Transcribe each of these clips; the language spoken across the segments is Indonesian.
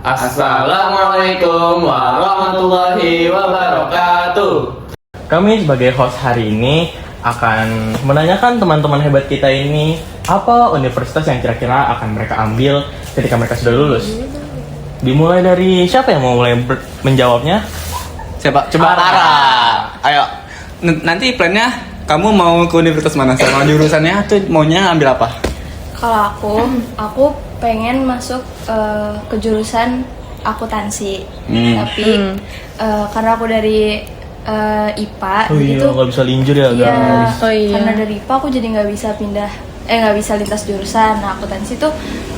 Assalamualaikum warahmatullahi wabarakatuh. Kami sebagai host hari ini akan menanyakan teman-teman hebat kita ini apa universitas yang kira-kira akan mereka ambil ketika mereka sudah lulus. Dimulai dari siapa yang mau mulai menjawabnya? Siapa? Coba Ara. Ayo. Nanti plannya kamu mau ke universitas mana? Sama jurusannya tuh maunya ambil apa? Kalau aku pengen masuk ke jurusan akuntansi. Tapi karena aku dari IPA, Oh iya, gitu. nggak bisa linjur ya Iya, guys. Oh iya. karena dari IPA aku jadi nggak bisa lintas jurusan. Nah, akuntansi tuh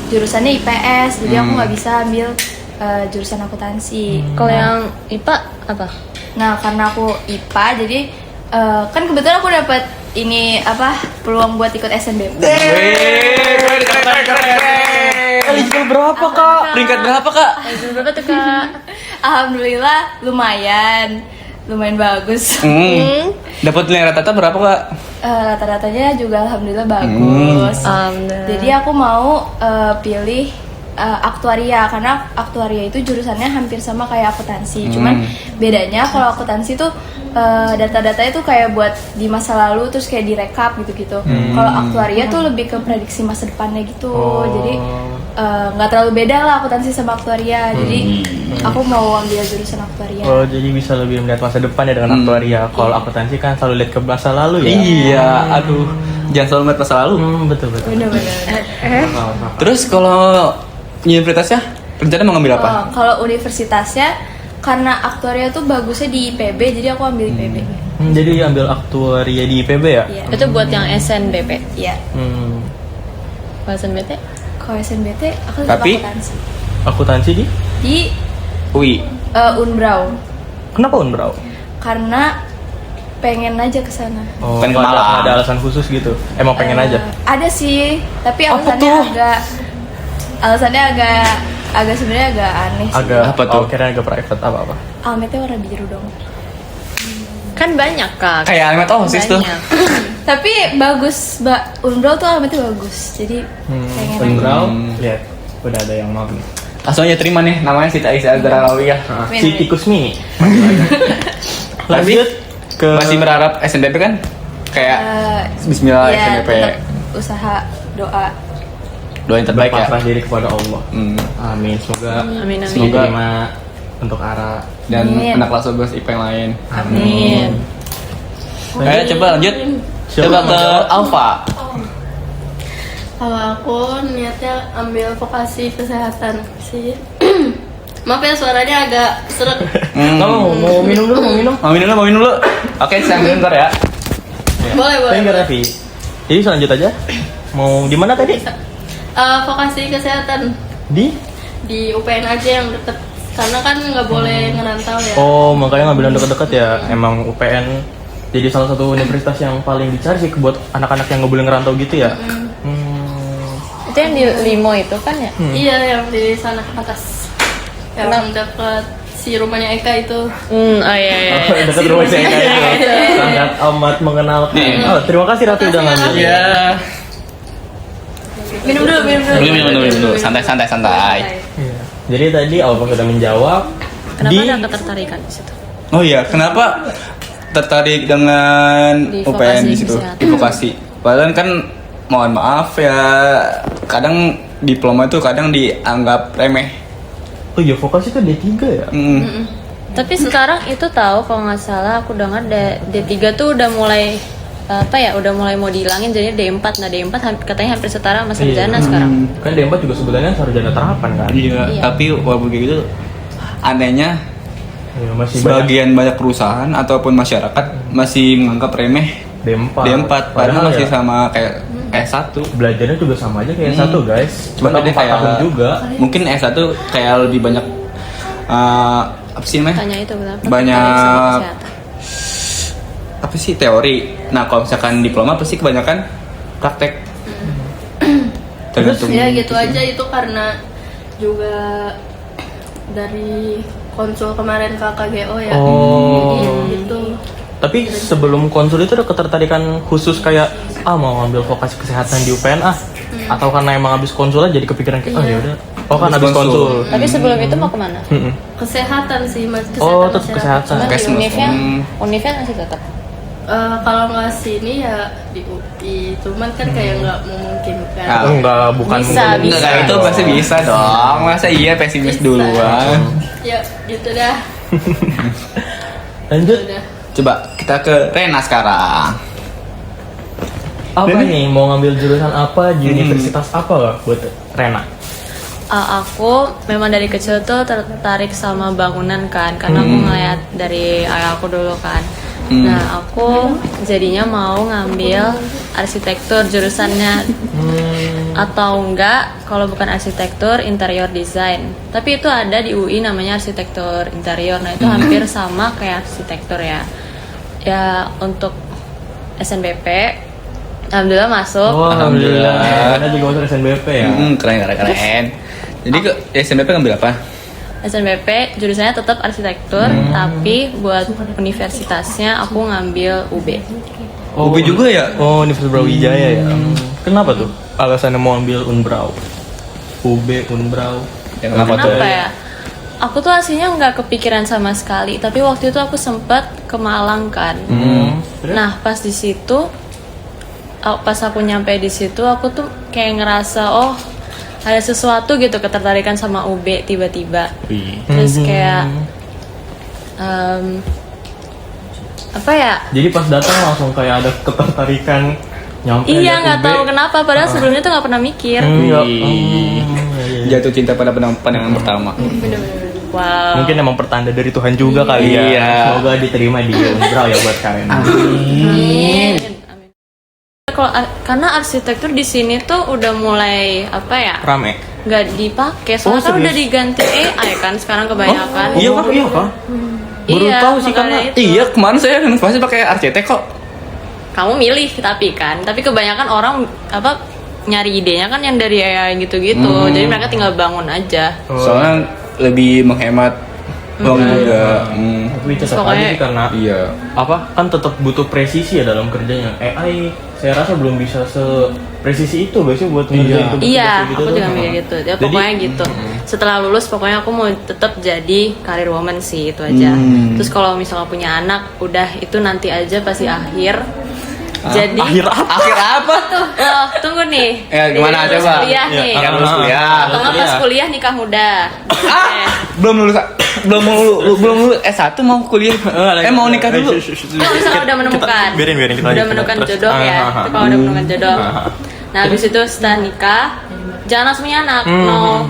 jurusannya IPS, jadi aku nggak bisa ambil jurusan akuntansi. Kalau yang IPA apa? Nah, karena aku IPA, jadi kan kebetulan aku dapat peluang buat ikut SNBP. Eligible berapa kak? Peringkat berapa kak? Berapa tuh kak? Alhamdulillah lumayan bagus. Dapat nilai rata-rata berapa kak? Rata-ratanya juga alhamdulillah bagus. Jadi aku mau pilih aktuaria, karena aktuaria itu jurusannya hampir sama kayak akuntansi. Cuman bedanya kalau akuntansi tuh data-datanya tuh kayak buat di masa lalu terus kayak direkap gitu-gitu. Kalau aktuaria tuh lebih ke prediksi masa depannya gitu. Jadi nggak terlalu beda lah akuntansi sama aktuaria. Jadi aku mau ambil jurusan aktuaria. Oh, jadi bisa lebih melihat masa depan ya dengan aktuaria. Kalau akuntansi kan selalu lihat ke masa lalu ya. Iya, aduh. Jangan selalu ngeliat masa lalu. Betul. Bener-bener. Terus kalau universitasnya rencana mau ngambil apa? Kalau universitasnya, karena aktuaria tuh bagusnya di IPB, jadi aku ambil IPB. Jadi ambil aktuaria di IPB ya? Iya. Itu buat yang SNBP. Iya. Kalau SNBT? Kalau SNBT aku tetap Tapi? akuntansi. Akuntansi di? UI. Unbrau. Kenapa Unbrau? Karena pengen aja ke sana. Oh, Pengen ke nggak Malang. ada alasan khusus gitu. Emang pengen aja. Ada sih, tapi Apa alasannya agak sebenarnya agak aneh sih. Agak Apa tuh? kira agak private apa? Almetnya warna biru dong. Kan banyak kak. Kayak Almet OSIS tuh. Banyak. Tapi bagus, Unbrau tuh almetnya bagus. Jadi pengen aja. Unbrau, lihat udah ada yang mau nih. Langsung aja terima nih, namanya Sita Isa Azrarawiyah. Si tikus mini. Tapi Lanjut ke masih berharap SNBP kan? Kayak Bismillah Ya, SNBP. tetap usaha doa. Doain terbaik ya. berpasrah diri kepada Allah. Hmm. Amin. Semoga Amin, amin. semoga diterima untuk Ara. Dan Amin. anak kelas 12 IPA yang lain. Amin. Ayo coba lanjut. Siapa Coba yang ke mau jawab? Alfa. Kalau aku niatnya ambil vokasi kesehatan sih. Maaf ya suaranya agak seret. Kamu mau minum dulu? Mau minum dulu. Oke, saya minum ntar ya. Boleh. Enggak Raffi. Jadi selanjut aja. Mau di mana tadi? Vokasi kesehatan Di? di UPN aja yang deket. Karena kan nggak boleh ngerantau ya. Oh, makanya ngambil yang dekat-dekat ya. Emang UPN jadi salah satu universitas yang paling dicari sih buat anak-anak yang nggak boleh ngerantau gitu ya. Itu yang di Limo itu kan ya? Iya yang di sana atas. Yang dekat si rumahnya Eka itu. Oh iya. Dekat rumah saya itu. Sangat amat mengenalkan. Oh, terima kasih Raffi udah ngambil. Iya. Minum dulu. Minum dulu. Santai. Iya. Jadi tadi Alfa sudah menjawab. Kenapa ada ketertarikan di situ? Oh iya, kenapa tertarik dengan Di UPN vokasi di situ? kesehatan. Di vokasi. Padahal kan mohon maaf ya, kadang diploma itu kadang dianggap remeh. Oh iya, vokasi itu D3 ya? Tapi sekarang itu tahu kalau nggak salah aku dengar D3 tuh udah mulai udah mulai mau dihilangin jadi D4. Nah D4 katanya hampir setara sama sarjana sekarang. Kan D4 juga sebenarnya sarjana terapan kan? Iya, tapi walaupun kayak gitu anehnya Iya, masih sebagian banyak perusahaan ataupun masyarakat masih menganggap remeh D4. D4 padahal masih ya, sama kayak S1. belajarnya juga sama aja kayak S1 guys. Cuma Cuma beda 4 tahun kayak juga. mungkin S1 kayak lebih banyak apa sih namanya? Tanya itu kenapa? Banyak- tertarik sama kesehatan? Apa sih teori. Nah, kalau misalkan diploma pasti kebanyakan praktek. Tergantung. Ya gitu aja itu karena juga dari konsul kemarin KKGO ya. Oh. Jadi gitu. Tapi sebelum konsul itu ada ketertarikan khusus kayak mau ngambil vokasi kesehatan di UPN atau karena emang habis konsul aja jadi kepikiran kayak Iya. ya udah Oh kan habis konsul. Tapi sebelum itu mau kemana? Kesehatan sih mas. Oh tetap kesehatan. Cuma di Kesmas. Univnya masih tetap. Kalau nggak sini ya di UI, cuman kan kayak nggak memungkinkan. Ah. Enggak, bukan Bisa, mungkin. bisa. Enggak, itu pasti bisa dong. Masa iya pesimis Bisa. duluan. Ya gitu dah. Lanjut. Udah. Coba kita ke Rena sekarang. Apa nih mau ngambil jurusan apa di universitas apa gak buat Rena? Aku memang dari kecil tuh tertarik sama bangunan kan, karena aku ngeliat dari ayah aku dulu kan. Nah aku jadinya mau ngambil arsitektur jurusannya, atau enggak kalau bukan arsitektur interior design. Tapi itu ada di UI namanya arsitektur interior. Nah itu hampir sama kayak arsitektur ya. Ya untuk SNBP alhamdulillah masuk. Oh, alhamdulillah. Rena juga masuk SNBP ya. Keren. Jadi ke SNBP ngambil apa? SNBP jurusannya tetap arsitektur, tapi buat universitasnya aku ngambil UB. UB juga ya? Oh, Universitas Brawijaya ya. Kenapa tuh? Alasannya mau ambil Unbrau. UB Unbrau. Ya, kenapa tuh? Kenapa ya? Aku tuh aslinya nggak kepikiran sama sekali, tapi waktu itu aku sempat ke Malang kan. Nah pas di situ, pas aku nyampe di situ, aku tuh kayak ngerasa oh ada sesuatu gitu ketertarikan sama UB tiba-tiba. Terus kayak apa ya? Jadi pas datang langsung kayak ada ketertarikan nyampe. Iya nggak tahu kenapa, padahal sebelumnya tuh nggak pernah mikir. Jatuh cinta pada pandangan pertama. Wow. Mungkin emang pertanda dari Tuhan juga kali ya. Iya. Semoga diterima di Unbrau ya buat Karen. Amin. Kalau karena arsitektur di sini tuh udah mulai apa ya? Rame. Nggak dipakai, soalnya kan serius? udah diganti AI kan sekarang kebanyakan. Iya kah? Iya kah? Baru Iya, tahu sih makanya karena itu. Iya, kemarin saya pasti pakai arsitek kok. Kamu milih tapi kebanyakan orang apa nyari idenya kan yang dari AI gitu-gitu. Jadi mereka tinggal bangun aja. Soalnya lebih menghemat uang juga. Tapi tetap aja Pokoknya- sih karena Iya. apa kan tetap butuh presisi ya dalam kerjanya. AI saya rasa belum bisa sepresisi itu biasanya buat ngerjain tugas Iya, gitu aku tuh. juga mikir gitu. Ya Jadi- pokoknya gitu. Setelah lulus pokoknya aku mau tetap jadi karir woman sih itu aja. Terus kalau misalnya punya anak, udah itu nanti aja pasti akhir. Jadi Akhir apa? Akhir apa? Oh, tunggu nih. Ya, gimana Jadi lulus coba? Kuliah Ya, nih. Kan lulus kuliah. Atau nggak pas kuliah nikah muda. Oke. Belum lulus S1 mau kuliah. Mau nikah dulu. Kalau misalnya udah menemukan, Biarin kita udah lanjut. menemukan Terus. jodoh ya. Itu kalau udah menemukan jodoh. Ah. Nah habis itu setelah nikah, jangan langsung punya anak, no.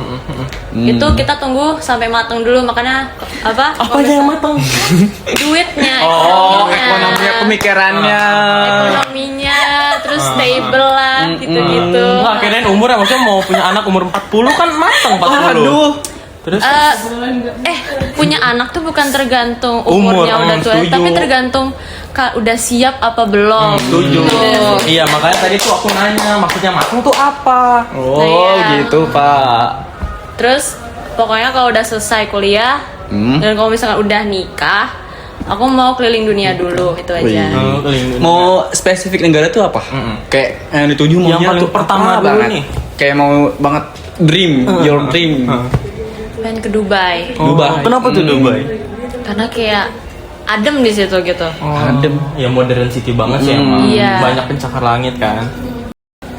Itu kita tunggu sampai mateng dulu, makanya apa? Apanya yang matang? Duitnya, Oh, ekonominya. ekonominya, pemikirannya. Ekonominya, terus stable lah, gitu-gitu. Wah, kirain umur ya maksudnya mau punya anak umur 40 kan matang 40. Aduh. Terus Punya anak tuh bukan tergantung Umur, umurnya udah tua, setuju. tapi tergantung udah siap apa belum. setuju. Iya, makanya tadi tuh aku nanya maksudnya matang tuh apa? Oh, Iya. gitu, Pak. Terus pokoknya kalau udah selesai kuliah dan kalau misalkan udah nikah, aku mau keliling dunia dulu itu aja. Mau spesifik negara tuh apa? Kayak yang dituju maunya Yang paling tuh pertama apa dulu banget? nih. Kayak mau banget your dream. Pengen ke Dubai Dubai. Kenapa tuh Dubai? karena kayak adem di situ gitu. Adem. Ya modern city banget sih emang. Iya. Banyak pencakar langit kan.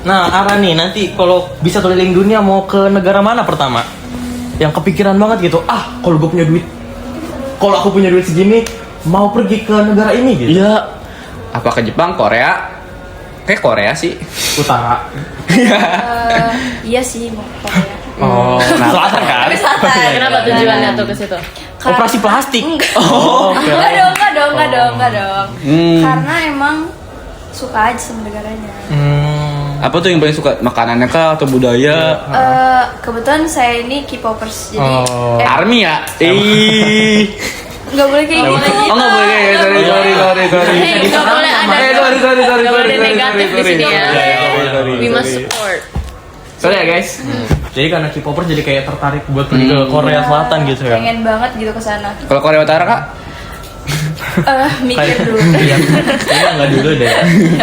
Nah, Ara nih nanti kalau bisa keliling dunia mau ke negara mana pertama? Yang kepikiran banget gitu. Kalau gue punya duit. Kalau aku punya duit segini, mau pergi ke negara ini gitu. Iya. Apa ke Jepang, Korea? Kayak Korea sih. Utara. Iya sih mau ke Korea. Oh, selatan kan? Kenapa tujuannya tuh ke situ? Operasi plastik. Enggak dong. Karena emang suka aja sama negaranya. Apa tuh yang paling suka? Makanannya kah atau budaya? Kebetulan saya ini K-popers jadi Army ya? Ih. nggak boleh kayak gitu. Oh, nggak boleh. Sorry. Nggak boleh ada. Sorry. Nggak boleh negatif di sini ya. Sorry. We must support. Sorry ya, guys. Jadi karena K-popers jadi kayak tertarik buat pergi ke Korea Selatan gitu ya. Pengen banget gitu ke sana. Kalau Korea Utara, Kak? Mikir dulu. Iya, enggak dulu deh.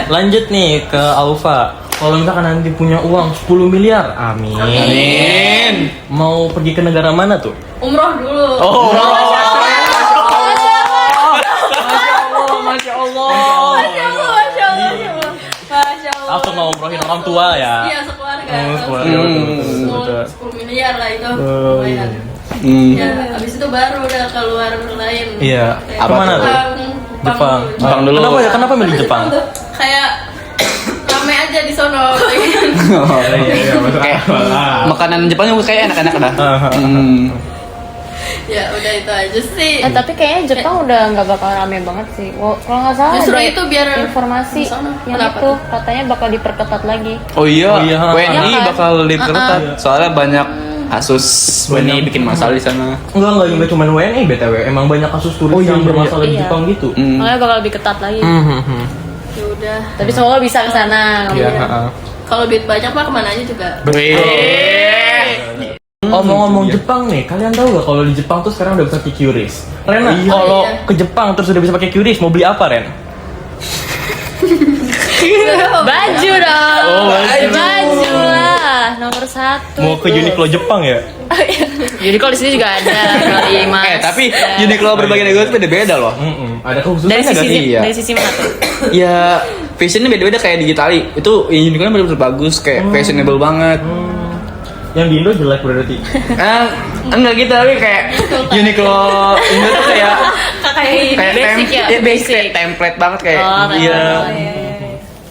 Lanjut nih ke Alfa. kalau misalkan nanti punya uang 10 miliar, amin. Amin. Mau pergi ke negara mana tuh? Umroh dulu. Oh, Masya Allah. Masya Allah. Langsung mau umrohin orang tua ya. Iya, sekeluarga. Sekeluarga, betul. 10 miliar lah itu. Oh, Lumayan. Ya, abis itu baru udah keluar lain. Iya. Kayak Kemana tuh? Jepang. Jepang dulu. Kenapa ya? Kenapa milih Jepang? Kayak rame aja di sono. Iya, masuk Kayak akal. makanan Jepang juga kayak enak-enak dah. Ya udah itu aja sih. Tapi kayaknya Jepang udah nggak bakal rame banget sih. Kalau nggak salah Justru ada itu biar informasi di sana. yang Kenapa itu katanya bakal diperketat lagi. Oh iya, Oh iya. WNI Iya kan? bakal diperketat. Soalnya banyak kasus WNI bikin masalah di sana. Enggak cuma WNI BTW, emang banyak kasus turis yang bermasalah di Iya. Jepang gitu. Makanya bakal lebih ketat lagi. Ya udah. Tapi semoga bisa ke sana. Iya, Kalau duit banyak mah kemana aja juga. Ngomong-ngomong Jepang nih, kalian tahu gak kalau di Jepang tuh sekarang udah bisa pakai QRIS? Rena, kalau iya. ke Jepang terus udah bisa pakai QRIS, mau beli apa Ren? Baju dong. Oh, baju. lah, nomor 1. Mau ke Uniqlo Jepang ya? Jadi kalau di sini juga ada kali Mas. Tapi Uniqlo berbagai negara itu beda-beda loh. Ada khususnya dari nggak sisi sih? Iya. dari sisi mana tuh? Ya fashionnya beda-beda kayak di Itali. Itu yang Uniqlo bener-bener bagus, kayak fashionable banget. Yang di Indo jelek berarti. Enggak gitu, tapi kayak Uniqlo Indo tuh kayak Kayak basic ya. basic kayak template banget kayak. Oh, Iya.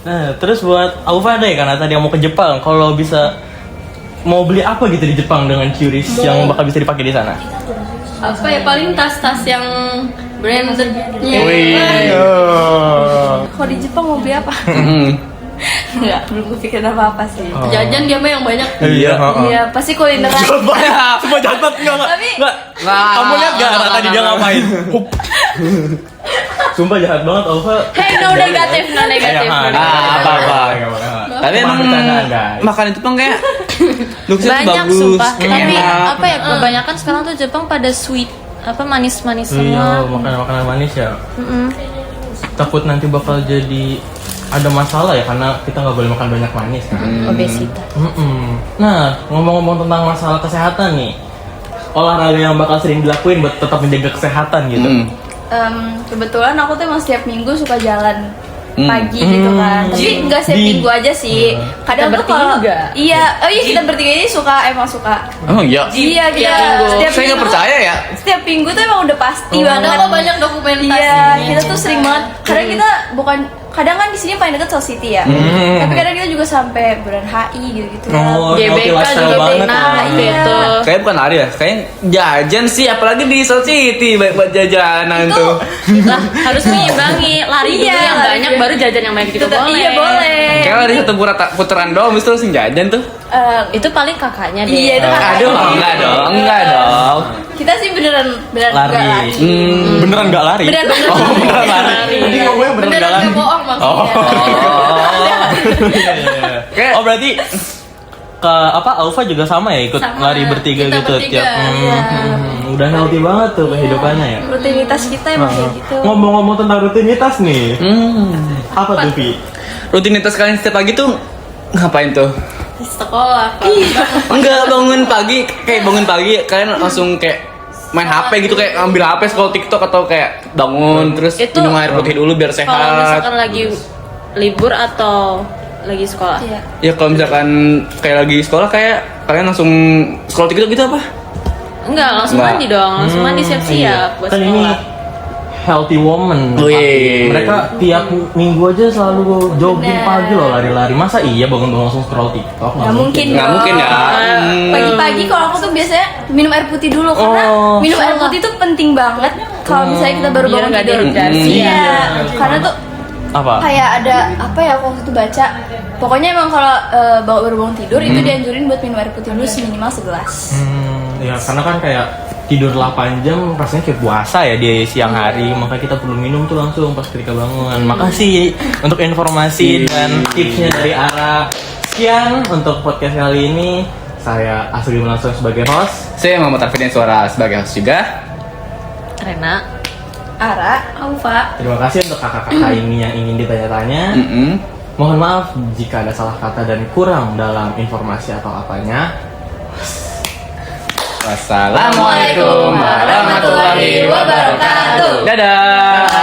Nah, terus buat Aufa deh, karena tadi yang mau ke Jepang, kalau bisa mau beli apa gitu di Jepang dengan QRIS yang bakal bisa dipakai di sana? Apa ya, paling tas-tas yang brandednya. Kalau di Jepang mau beli apa? Enggak, belum kepikiran apa-apa sih. Jajan dia mah yang banyak. Iya, Iya, pasti kulineran. Semua jahat enggak. Tapi- Kamu lihat gak tadi dia ngapain? Hup. Sumpah jahat banget Aufa. Hey, no negatif, no negatif. Apa-apa. Tapi emang makan itu pun kayak looks-nya tuh Banyak bagus. sumpah. Tapi enak. apa ya, kebanyakan sekarang tuh Jepang pada sweet, apa manis-manis Iya, semua. makanan manis ya. Takut nanti bakal jadi ada masalah ya karena kita nggak boleh makan banyak manis kan. Obesitas. Nah, ngomong-ngomong tentang masalah kesehatan nih, olahraga yang bakal sering dilakuin buat tetap menjaga kesehatan gitu. Kebetulan aku tuh emang setiap minggu suka jalan pagi gitu kan. Tapi nggak setiap minggu aja sih. Kadang Kita tuh kalau bertiga juga? iya, kita bertiga ini emang suka. Oh iya. Iya, kita setiap Saya nggak minggu- percaya ya. Setiap minggu tuh emang udah pasti Ada banget. kok banyak dokumentasi. Iya, kita tuh sering banget. Kadang kita kadang kan di sini paling deket Soul City ya. Tapi kadang kita juga sampai Bundaran HI gitu-gitu. Oh, GBK lifestyle juga banget pernah ya. Iya. gitu. Kayak bukan lari ya, kayak jajan sih, apalagi di Soul City baik buat jajanan Itu- tuh. Lah, harus menyimbangi. Lari dulu Iya, yang lari banyak, dulu. baru jajan yang banyak gitu boleh. Iya boleh. Kayak lari satu putaran doang, terus langsung jajan tuh. Itu paling kakaknya deh. Iya, itu kakaknya. Aduh, enggak dong, enggak dong. Kita sih beneran nggak Lari. lari. Beneran nggak lari? Beneran Beneran lari. Lari. Jadi ngomongnya beneran nggak Beneran lari. gak bohong maksudnya. Berarti ke Aufa juga sama ya ikut Sama, lari bertiga kita gitu bertiga, tiap. iya. Udah healthy banget tuh kehidupannya ya. Rutinitas kita emang kayak gitu. Ngomong-ngomong tentang rutinitas nih, apa tuh Vi? Rutinitas kalian setiap pagi tuh ngapain tuh? Di sekolah. Enggak, bangun pagi kalian langsung kayak main HP gitu, kayak ambil HP scroll TikTok atau kayak bangun terus Itu- minum air putih dulu biar Kalau sehat. misalkan lagi libur atau lagi sekolah. Iya. Ya kalau misalkan kayak lagi sekolah kayak kalian langsung scroll TikTok gitu apa? Enggak, langsung Enggak. mandi dong. Langsung mandi siap-siap buat Kan ini sekolah. healthy woman. Oh, iya. Mereka tiap minggu aja selalu jogging Bener. pagi loh, lari-lari. Masa iya bangun-bangun langsung scroll TikTok? Nggak mungkin. Nggak mungkin ya. Pagi-pagi kalau aku tuh biasanya minum air putih dulu karena Oh. minum air putih tuh penting banget kalau misalnya kita baru Biar bangun nggak tidur. dehidrasi. Iya, karena tuh Apa? kayak ada apa ya aku waktu itu baca. Pokoknya emang kalau baru bangun tidur itu dianjurin buat minum air putih dulu minimal segelas. Ya karena kan kayak tidur 8 jam rasanya kayak puasa ya di siang hari, makanya kita perlu minum tuh langsung pas ketika bangun. Makasih untuk informasi dan tipsnya dari Ara. Sekian untuk podcast kali ini. Saya Asli langsung sebagai host. Saya Muhammad Arfidin Suara sebagai host juga. Rena. Ara, Aufa. Terima kasih untuk kakak-kakak ini yang ingin ditanya-tanya. Mohon maaf jika ada salah kata dan kurang dalam informasi atau apanya. Wassalamualaikum warahmatullahi wabarakatuh. Dadah.